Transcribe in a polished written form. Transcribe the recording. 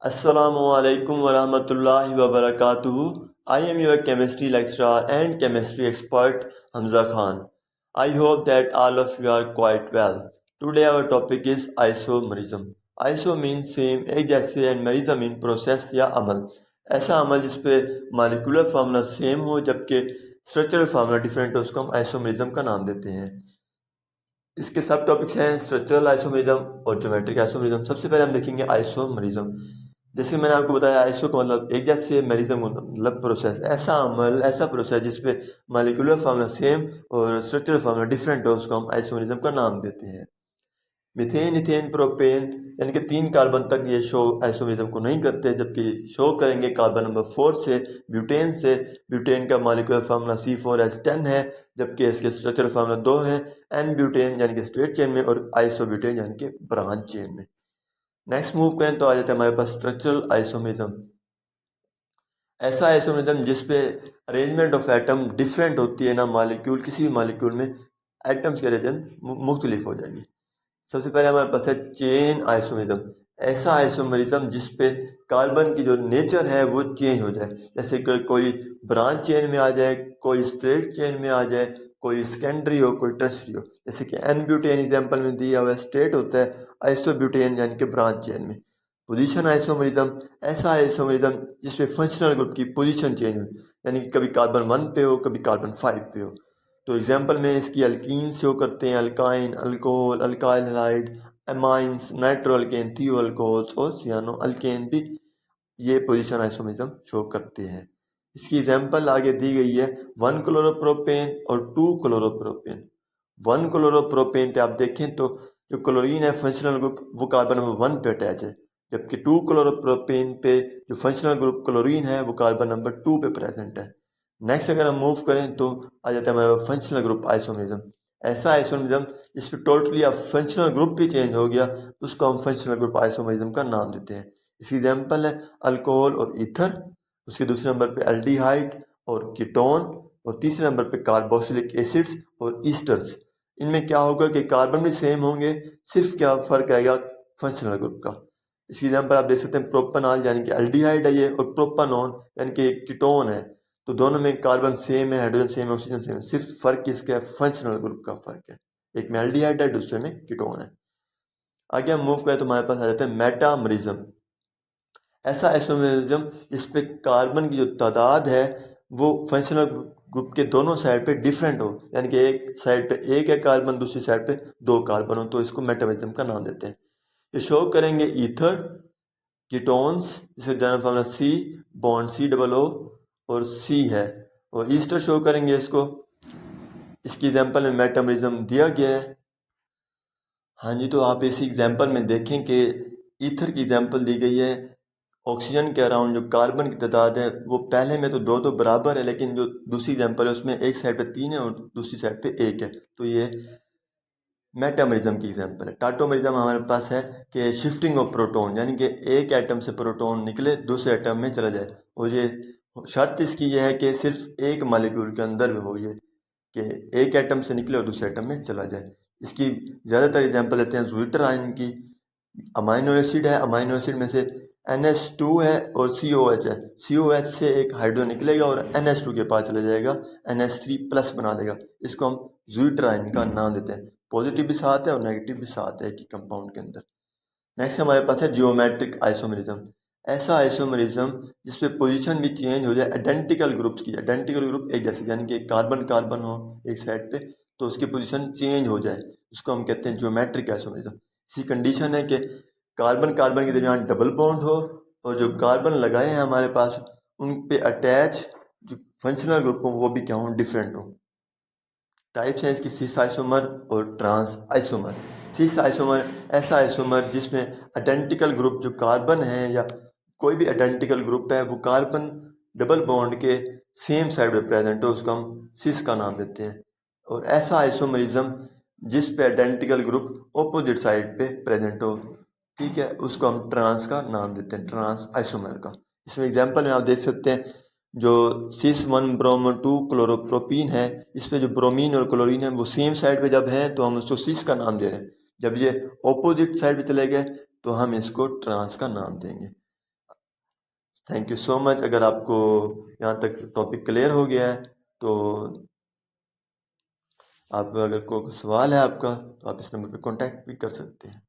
Assalamualaikum warahmatullahi wabarakatuh. I am your chemistry lecturer and chemistry expert Hamza Khan. I hope that all of you are quite well. Today our topic is isomerism. Iso means same, एक जैसे and merism mean process या अमल. ऐसा अमल जिस पे molecular formula same हो जबकि structural formula different हो उसको हम आइसोमेरिज्म का नाम देते हैं। इसके सब टॉपिक्स हैं स्ट्रक्चरल आइसोमेरिज्म और ज्योमेट्रिक आइसोमेरिज्म। सबसे पहले हम देखेंगे आइसोमेरिज्म। जैसे मैंने आपको बताया आइसो का मतलब एक जैसे, मेरिज्म का मतलब प्रोसेस, ऐसा अमल, ऐसा प्रोसेस जिसपे मालिकुलर फार्मूला सेम और स्ट्रक्चरल फार्मूला डिफरेंट हो उसको हम आइसोमेरिज्म का नाम देते हैं। मीथेन, इथेन, प्रोपेन यानी कि 3 कार्बन तक ये शो आइसोमेरिज्म को नहीं करते, जबकि शो करेंगे कार्बन नंबर 4 से, ब्यूटेन से। ब्यूटेन का मॉलिक्यूलर फार्मूला C4H10 है, जबकि इसके स्ट्रक्चरल फार्मूला 2 है, एन ब्यूटेन यानी कि स्ट्रेट चेन में और आइसोब्यूटेन यानी कि ब्रांच चेन में। नेक्स्ट मूव करें तो आ जाता है हमारे पास स्ट्रक्चरल आइसोमेरिज्म। ऐसा आइसोमेरिज्म जिसपे अरेंजमेंट ऑफ एटम डिफरेंट होती है ना, मॉलिक्यूल किसी भी मॉलिक्यूल में एटम्स की अरेंजमेंट मुख्तलिफ हो जाएगी। सबसे पहले हमारे पास है चेन आइसोमेरिज्म। ऐसा आइसोमेरिज्म जिस पे कार्बन की जो नेचर है वो चेंज हो जाए, जैसे कि कोई ब्रांच चेन में आ जाए, कोई स्ट्रेट चेन में आ जाए, कोई सेकेंडरी हो, कोई टर्शरी हो। जैसे कि एन ब्यूटेन एग्जाम्पल में दिया हुआ है स्ट्रेट होता है, आइसोब्यूटेन यानी कि ब्रांच चेन में। पोजीशन आइसोमेरिज्म, ऐसा आइसोमेरिज्म जिसपे फंक्शनल ग्रुप की पोजीशन चेंज हो, यानी कि कभी कार्बन 1 पे हो, कभी कार्बन 5 पे हो। तो एग्जाम्पल में इसकी अल्कीन शो करते हैं, alkyne, alcohol, alkyl halide, amines, nitro alkane, थियो अल्कोहल्स और सियानो अल्केन भी ये पोजीशन आइसोमेरिज्म शो करते हैं। इसकी एग्जाम्पल आगे दी गई है 1 क्लोरोप्रोपेन और 2 क्लोरोप्रोपेन। 1 क्लोरोप्रोपेन पे आप देखें तो जो क्लोरीन है फंक्शनल ग्रुप वो कार्बन नंबर 1 पे अटैच है, जबकि 2 क्लोरोप्रोपेन पे जो फंक्शनल ग्रुप क्लोरीन है वो कार्बन नंबर 2 पे प्रेजेंट है। नेक्स्ट अगर हम मूव करें तो आ जाता है हमारा फंक्शनल ग्रुप आइसोमेरिज्म। ऐसा आइसोमेरिज्म जिसपे टोटली अब फंक्शनल ग्रुप भी चेंज हो गया, उसको हम फंक्शनल ग्रुप आइसोमेरिज्म का नाम देते हैं। इसकी एग्जाम्पल है अल्कोहल और ईथर, उसके दूसरे नंबर पे एल्डिहाइड और कीटोन, और तीसरे नंबर पे कार्बोक्सिलिक एसिड्स और ईस्टर्स। इनमें क्या होगा कि कार्बन भी सेम होंगे, सिर्फ क्या फ़र्क आएगा फंक्शनल ग्रुप का। इसकी एग्जाम्पल आप देख सकते हैं प्रोपनॉल यानी कि एल्डिहाइड है ये, और प्रोपानॉन यानी कि कीटोन है। तो दोनों में कार्बन सेम है, हाइड्रोजन सेम है, ऑक्सीजन सेम है, सिर्फ फर्क किसका है, फंक्शनल ग्रुप का फर्क है। एक में एल्डिहाइड है, दूसरे में कीटोन है। आगे हम मूव करें तो हमारे पास आ जाता है मेटामरिज्म। ऐसा आइसोमेरिज्म जिसपे कार्बन की जो तादाद है वो फंक्शनल ग्रुप के दोनों साइड पे डिफरेंट हो, यानी कि एक साइड पे एक है कार्बन, दूसरी साइड पे 2 कार्बन हो, तो इसको मेटामरिज्म का नाम देते हैं। ये शो करेंगे ईथर, कीटोन्स जिसका general formula C bond C00 और C है, और ईस्टर शो करेंगे इसको। इसकी एग्जांपल में मेटामरिज्म दिया गया है। हाँ जी, तो आप इस एग्जांपल में देखें कि ईथर की एग्जांपल दी गई है। ऑक्सीजन के अराउंड जो कार्बन की तादाद है वो पहले में तो दो बराबर है, लेकिन जो दूसरी एग्जांपल है उसमें एक साइड पे 3 है और दूसरी साइड पे 1 है, तो ये मेटामरिज्म की एग्जांपल है। टाटोमरिज्म हमारे पास है कि शिफ्टिंग ऑफ प्रोटॉन, यानी कि एक एटम से प्रोटॉन निकले दूसरे एटम में चला जाए, और ये शर्त इसकी यह है कि सिर्फ एक मालिक्यूल के अंदर भी हो, ये कि एक एटम से निकले और दूसरे एटम में चला जाए। इसकी ज़्यादातर एग्जांपल देते हैं ज़्विटर आयन की। अमाइनो एसिड है, अमाइनो एसिड में से NH2 है और COH है। COH से एक हाइड्रोजन निकलेगा और NH2 के पास चला जाएगा, NH3 प्लस बना देगा। इसको हम ज़्विटर आयन का नाम देते हैं। पॉजिटिव भी साथ है और नेगेटिव भी साथ है एक ही कंपाउंड के अंदर। नेक्स्ट हमारे पास है जियोमेट्रिक आइसोमेरिज्म। ऐसा आइसोमेरिज्म जिसपे पोजीशन भी चेंज हो जाए आइडेंटिकल ग्रुप्स की, आइडेंटिकल ग्रुप एक जैसे, यानी कि कार्बन कार्बन हो एक साइड पे तो उसकी पोजीशन चेंज हो जाए, उसको हम कहते हैं जियोमेट्रिक आइसोमेरिज्म। इसी कंडीशन है कि कार्बन कार्बन के दरमियान डबल बॉन्ड हो, और जो कार्बन लगाए हैं हमारे पास उन पे अटैच जो फंक्शनल ग्रुप हो वो भी क्या हो, डिफरेंट हो। टाइप्स हैं इसकी सिस आइसोमर और ट्रांस आइसोमर। सिस आइसोमर ऐसा आइसोमर जिसमें आइडेंटिकल ग्रुप जो कार्बन है या कोई भी आइडेंटिकल ग्रुप है वो कार्बन डबल बॉन्ड के सेम साइड पे प्रेजेंट हो, उसको हम सिस का नाम देते हैं। और ऐसा आइसोमरिज्म जिस पे आइडेंटिकल ग्रुप ऑपोजिट साइड पे प्रेजेंट हो, ठीक है, उसको हम ट्रांस का नाम देते हैं, ट्रांस आइसोमर का। इसमें एग्जांपल में आप देख सकते हैं जो सिस 1 ब्रोमो 2 क्लोरोप्रोपीन है, इस पे जो ब्रोमीन और क्लोरीन है वो सेम साइड पे जब है तो हम उसको सिस का नाम दे रहे हैं, जब ये ऑपोजिट साइड पे चले गए तो हम इसको ट्रांस का नाम देंगे। Thank you so much. अगर आपको यहाँ तक टॉपिक क्लियर हो गया है तो आप अगर कोई सवाल है आपका तो आप इस नंबर पर कॉन्टैक्ट भी कर सकते हैं।